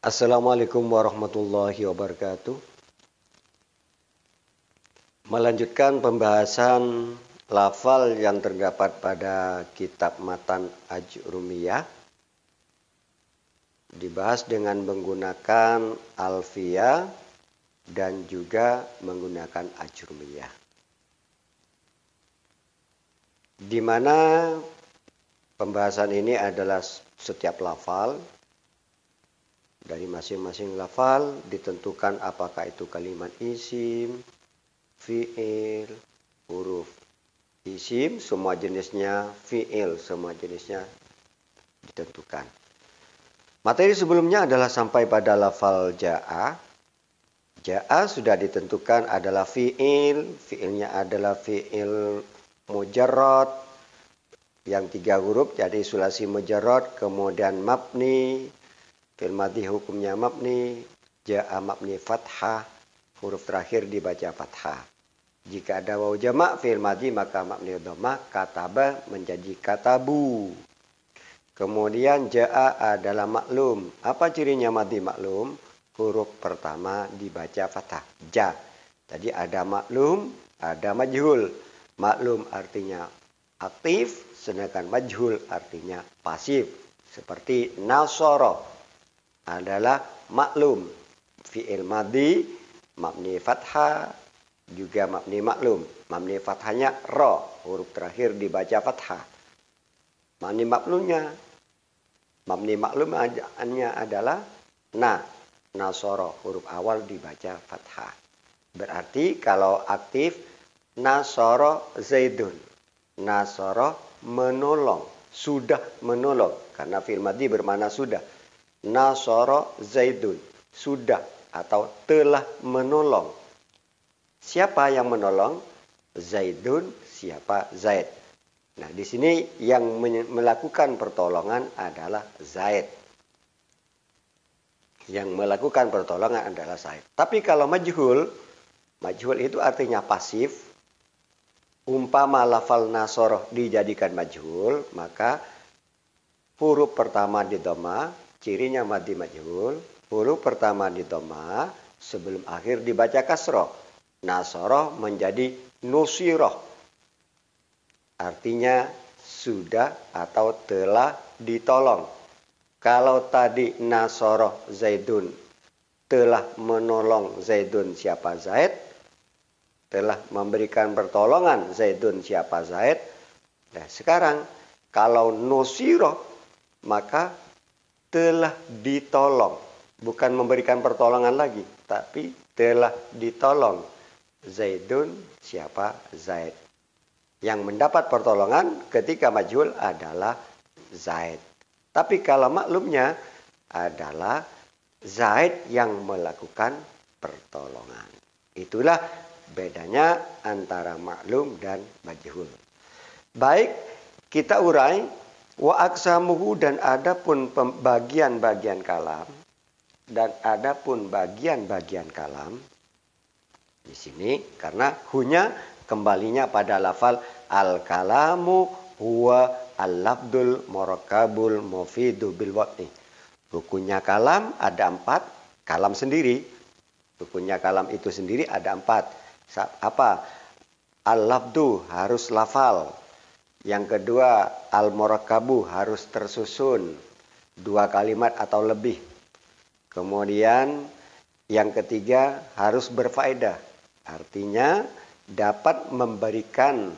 Assalamualaikum warahmatullahi wabarakatuh. Melanjutkan pembahasan lafal yang terdapat pada kitab Matan Ajrumiyah. Dibahas dengan menggunakan alfiyah dan juga menggunakan ajrumiyah. Di mana pembahasan ini adalah setiap lafal. Dari masing-masing lafal ditentukan apakah itu kalimat isim, fi'il, huruf isim, semua jenisnya, fi'il, semua jenisnya ditentukan. Materi sebelumnya adalah sampai pada lafal ja'a. Ja'a sudah ditentukan adalah fi'il, fi'ilnya adalah fi'il mujarrad yang 3 huruf, jadi sulasi mujarrad, kemudian mabni. Fi'il madhi hukumnya mabni, ja'a mabni fathah, huruf terakhir dibaca fathah. Jika ada waw jamak fi'il madhi maka mabni dhammah, kataba menjadi katabu. Kemudian ja'a adalah maklum. Apa cirinya madhi maklum? Huruf pertama dibaca fathah, ja. Jadi ada maklum, ada majhul. Maklum artinya aktif, sedangkan majhul artinya pasif. Seperti nasara adalah maklum, fi'il madhi mabni fathah, juga mabni maklum. Mabni fathahnya ra, huruf terakhir dibaca fathah. Mabni maklumnya adalah na, nasara, huruf awal dibaca fathah. Berarti kalau aktif nasara zaidun, nasara menolong, sudah menolong, karena fi'il madhi bermakna sudah. Nasara zaidun, sudah atau telah menolong. Siapa yang menolong? Zaidun, siapa? Zaid. Nah, di sini yang melakukan pertolongan adalah Zaid. Yang melakukan pertolongan adalah Zaid. Tapi kalau majhul itu artinya pasif. Umpama lafal nasara dijadikan majhul, maka huruf pertama di dhamma, cirinya madhi majhul, huruf pertama di dhamma, sebelum akhir dibaca kasroh. Nasara menjadi nusirah. Artinya sudah atau telah ditolong. Kalau tadi nasara zaidun, telah menolong zaidun siapa Zaid, telah memberikan pertolongan zaidun siapa Zaid. Nah, sekarang kalau nusirah maka telah ditolong, bukan memberikan pertolongan lagi, tapi telah ditolong zaidun siapa Zaid. Yang mendapat pertolongan ketika majhul adalah Zaid. Tapi kalau maklumnya adalah Zaid yang melakukan pertolongan. Itulah bedanya antara maklum dan majhul. Baik, kita urai. Wa aqsamuhu, dan adapun bagian-bagian kalam, dan adapun bagian-bagian kalam di sini karena hunya kembalinya pada lafal al-kalamu huwa al-lafdul murakkabul mufidu bil wad'i. Rukunnya kalam ada 4, kalam sendiri. Rukunnya kalam itu sendiri ada 4. Apa? Al-lafdu harus lafal. Yang kedua, al-murakkabu harus tersusun 2 kalimat atau lebih. Kemudian yang ketiga harus berfaedah. Artinya dapat memberikan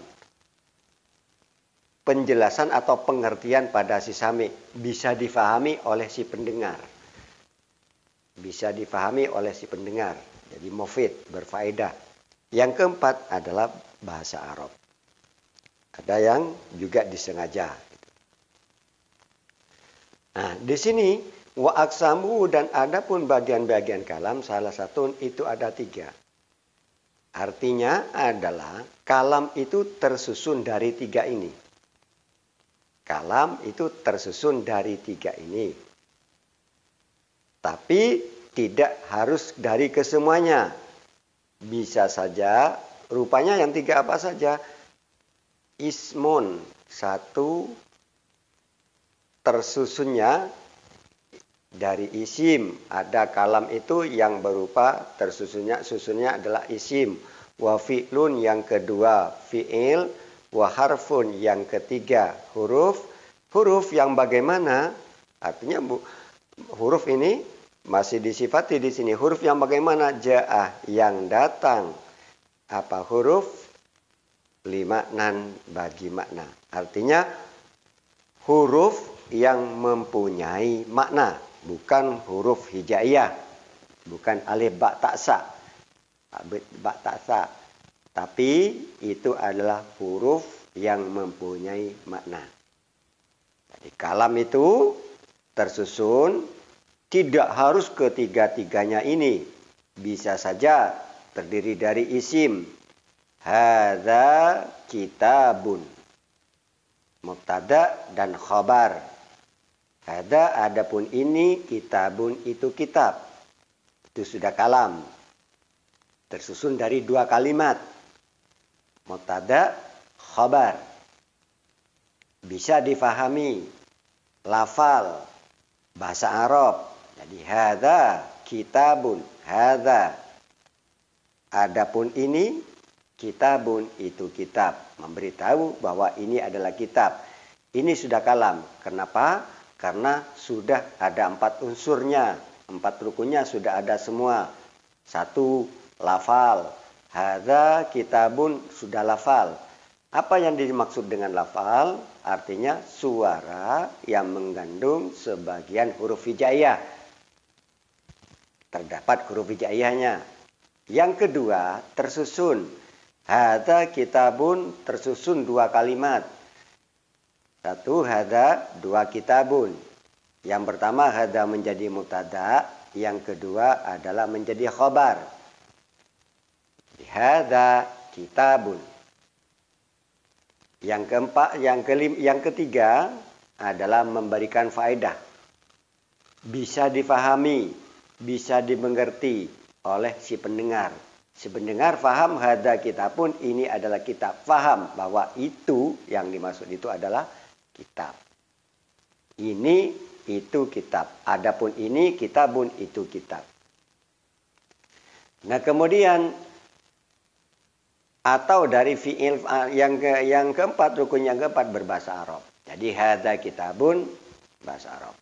penjelasan atau pengertian pada si sami. Bisa difahami oleh si pendengar. Bisa difahami oleh si pendengar. Jadi mufid, berfaedah. Yang keempat adalah bahasa Arab. Ada yang juga disengaja. Nah, di sini wa aqsamu, dan adapun bagian-bagian kalam, salah satu itu ada 3. Artinya adalah kalam itu tersusun dari 3 ini. Kalam itu tersusun dari 3 ini. Tapi tidak harus dari kesemuanya. Bisa saja rupanya yang 3 apa saja? Ismun, 1 tersusunnya dari isim. Ada kalam itu yang berupa susunnya adalah isim. Wa fi'lun yang kedua fi'il. Wa harfun yang ketiga huruf. Huruf yang bagaimana? Artinya huruf ini masih disifati di sini. Huruf yang bagaimana? Ja'ah yang datang. Apa huruf? Limaknan bagi makna. Artinya huruf yang mempunyai makna. Bukan huruf hijaiyah. Bukan alif ba ta sa. Ba ta sa. Tapi itu adalah huruf yang mempunyai makna. Jadi kalam itu tersusun tidak harus ketiga-tiganya ini. Bisa saja terdiri dari isim. Hadza kitabun. Mubtada dan khabar. Hadza adapun ini, kitabun itu kitab. Itu sudah kalam. Tersusun dari dua kalimat. Mubtada, khabar. Bisa difahami. Lafal. Bahasa Arab. Jadi hadza kitabun. Hadza. Adapun ini, kitabun itu kitab. Memberitahu bahwa ini adalah kitab. Ini sudah kalam. Kenapa? Karena sudah ada 4 unsurnya. 4 rukunnya sudah ada semua. 1, lafal. Hadza kitabun sudah lafal. Apa yang dimaksud dengan lafal? Artinya suara yang mengandung sebagian huruf hijaiyah. Terdapat huruf hijaiyahnya. Yang kedua, tersusun. Hadza kitabun tersusun 2 kalimat. 1 hadza, 2 kitabun. Yang pertama hadza menjadi mubtada, yang kedua adalah menjadi khabar. Hadza kitabun. Yang ketiga adalah memberikan faedah. Bisa difahami, bisa dimengerti oleh si pendengar. Si pendengar faham hadza kitabun, ini adalah kitab. Faham bahwa itu yang dimaksud itu adalah kitab. Ini itu kitab. Adapun ini kitabun itu kitab. Nah kemudian atau dari fi'il yang keempat, rukun yang keempat berbahasa Arab. Jadi hadza kitabun bahasa Arab.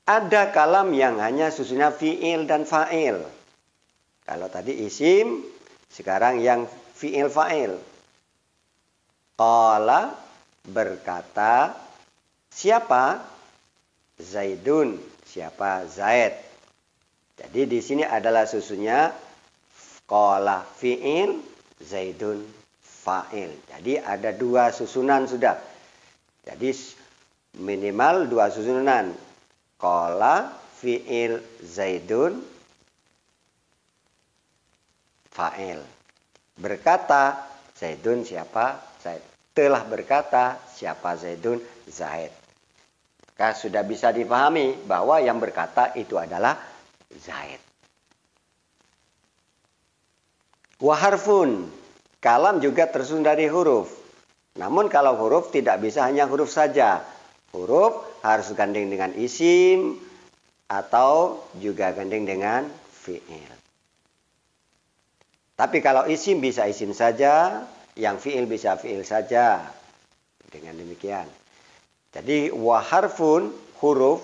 Ada kalam yang hanya susunnya fi'il dan fa'il. Kalau tadi isim, sekarang yang fi'il fa'il. Qala berkata, siapa? Zaidun, siapa? Zaid. Jadi di sini adalah susunnya qala fi'il, Zaidun fa'il. Jadi ada 2 susunan sudah. Jadi minimal 2 susunan. Qala fi'il Zaidun fa'il. Berkata Zaidun siapa? Zaid. Telah berkata siapa Zaidun? Zaid. Maka sudah bisa dipahami bahwa yang berkata itu adalah Zaid. Wa harfun. Kalam juga tersusun dari huruf. Namun kalau huruf tidak bisa hanya huruf saja. Huruf harus gandeng dengan isim atau juga gandeng dengan fi'il. Tapi kalau isim bisa isim saja, yang fi'il bisa fi'il saja. Dengan demikian. Jadi wa harfun huruf.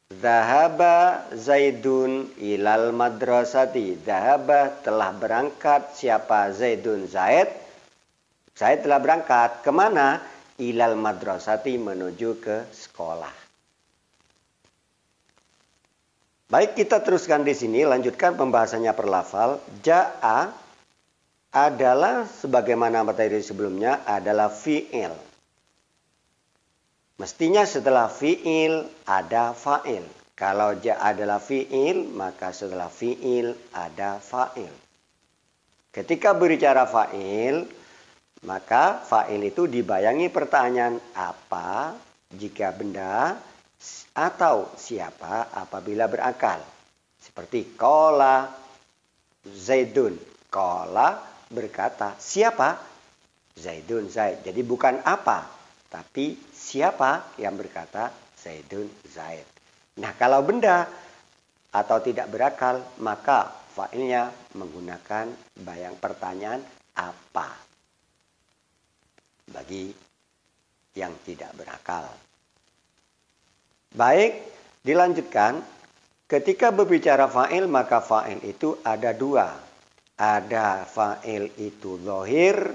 Zahaba Zaidun ilal madrasati. Zahaba telah berangkat. Siapa? Zaidun Zaid. Zaid telah berangkat. Kemana? Ilal madrasati, menuju ke sekolah. Baik, kita teruskan di sini. Lanjutkan pembahasannya per lafal. Ja'a adalah sebagaimana materi sebelumnya adalah fi'il. Mestinya setelah fi'il ada fa'il. Kalau ja adalah fi'il, maka setelah fi'il ada fa'il. Ketika berbicara fa'il, maka fa'il itu dibayangi pertanyaan apa jika benda atau siapa apabila berakal. Seperti qala Zaidun. Qala berkata, siapa? Zaidun Zaid. Jadi bukan apa, tapi siapa yang berkata Zaidun Zaid. Nah, kalau benda atau tidak berakal, maka fa'ilnya menggunakan bayang pertanyaan apa bagi yang tidak berakal. Baik, dilanjutkan. Ketika berbicara fa'il, maka fa'il itu ada dua. Ada fa'il itu dhohir,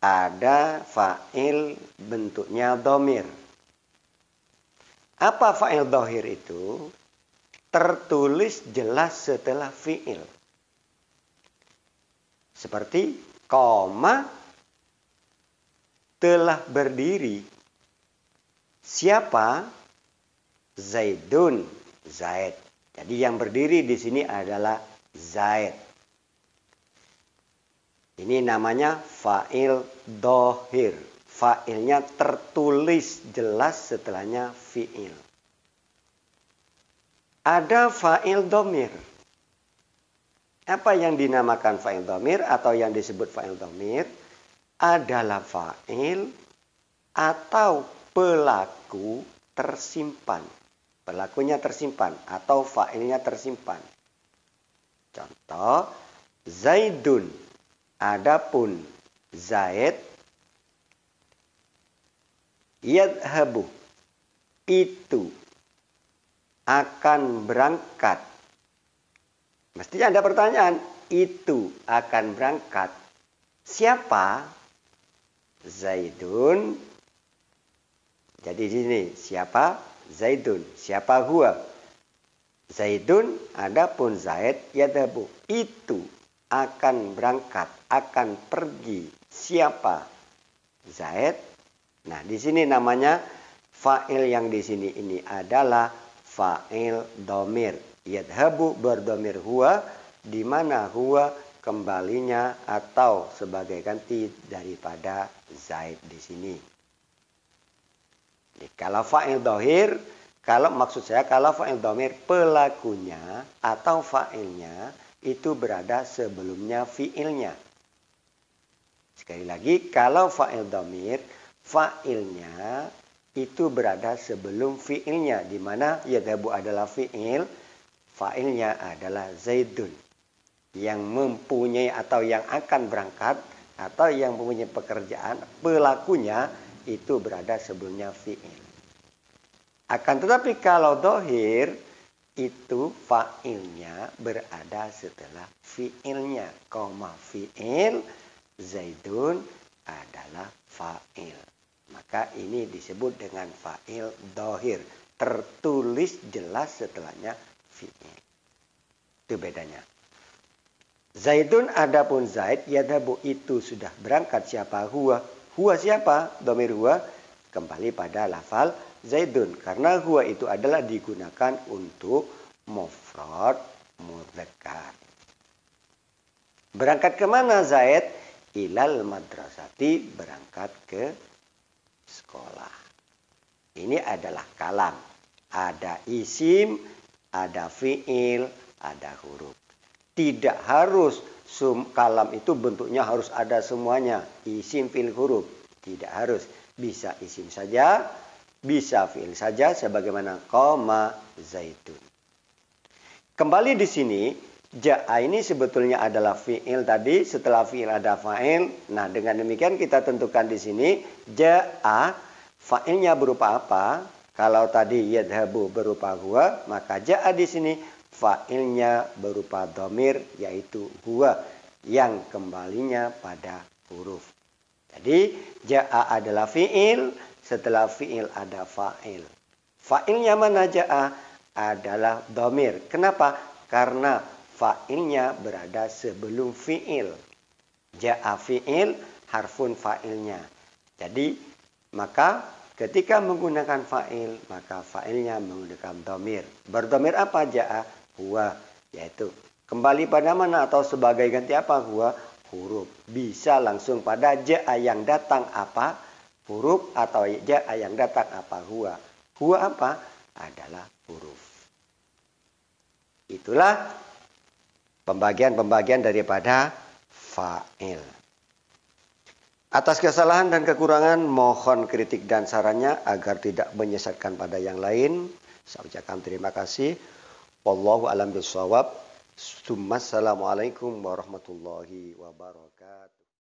ada fa'il bentuknya dhamir. Apa fa'il dhohir itu? Tertulis jelas setelah fi'il. Seperti koma telah berdiri. Siapa? Zaidun, Zaid. Jadi yang berdiri di sini adalah Zaid. Ini namanya fa'il dhohir. Fa'ilnya tertulis jelas setelahnya fi'il. Ada fa'il dhamir. Apa yang dinamakan fa'il dhamir atau yang disebut fa'il dhamir? Adalah fa'il atau pelaku tersimpan. Pelakunya tersimpan atau fa'ilnya tersimpan. Contoh, Zaidun. Adapun Zaid, yadhabu, itu akan berangkat. Mestinya ada pertanyaan, itu akan berangkat. Siapa? Zaidun. Jadi di sini siapa? Zaidun. Siapa huwa? Zaidun, adapun Zaid, yadhabu, itu akan berangkat, akan pergi. Siapa? Zaid. Nah, di sini namanya fa'il yang di sini ini adalah fa'il dhamir. Yadhabu berdhamir huwa, di mana huwa kembalinya atau sebagai ganti daripada Zaid di sini. Jadi, kalau fa'il dhohir, kalau fa'il dhamir pelakunya atau fa'ilnya itu berada sebelumnya fi'ilnya. Sekali lagi, kalau fa'il dhamir, fa'ilnya itu berada sebelum fi'ilnya. Di mana yadhabu adalah fi'il, fa'ilnya adalah Zaidun. Yang mempunyai atau yang akan berangkat atau yang mempunyai pekerjaan, pelakunya itu berada sebelumnya fi'il. Akan tetapi kalau dhohir, itu fa'ilnya berada setelah fi'ilnya. Koma fi'il, Zaidun adalah fa'il. Maka ini disebut dengan fa'il dhohir. Tertulis jelas setelahnya fi'il. Itu bedanya. Zaidun adapun Zaid, yadhabu itu sudah berangkat. Siapa? Huwa. Huwa siapa? Dhamir huwa kembali pada lafal Zaidun. Karena huwa itu adalah digunakan untuk mufrad mudzakkar. Berangkat kemana Zaid? Ilal madrasati, berangkat ke sekolah. Ini adalah kalam. Ada isim, ada fi'il, ada huruf. Tidak harus kalam itu bentuknya harus ada semuanya. Isim, fi'il, huruf. Tidak harus. Bisa isim saja, bisa fi'il saja, sebagaimana qama Zaidun. Kembali di sini, ja'a ini sebetulnya adalah fi'il tadi. Setelah fi'il ada fa'il. Nah, dengan demikian kita tentukan di sini ja'a, fa'ilnya berupa apa? Kalau tadi yadhabu berupa huwa, maka ja'a di sini fa'ilnya berupa dhamir, yaitu huwa, yang kembalinya pada huruf. Jadi ja'a adalah fi'il, setelah fi'il ada fa'il. Fa'ilnya mana ja'a? Adalah dhamir. Kenapa? Karena fa'ilnya berada sebelum fi'il. Ja'a fi'il, harfun fa'ilnya. Jadi maka ketika menggunakan fa'il, maka fa'ilnya menggunakan dhamir. Berdhamir apa ja'a? Huwa, yaitu kembali pada mana atau sebagai ganti apa? Huwa, huruf. Bisa langsung pada ja'a yang datang apa? Huruf, atau ja'a yang datang apa? Huwa. Huwa apa? Adalah huruf. Itulah pembagian-pembagian daripada fa'il. Atas kesalahan dan kekurangan mohon kritik dan sarannya agar tidak menyesatkan pada yang lain. Saya ucapkan terima kasih. Wallahu a'lam bishawab. Assalamualaikum warahmatullahi wabarakatuh.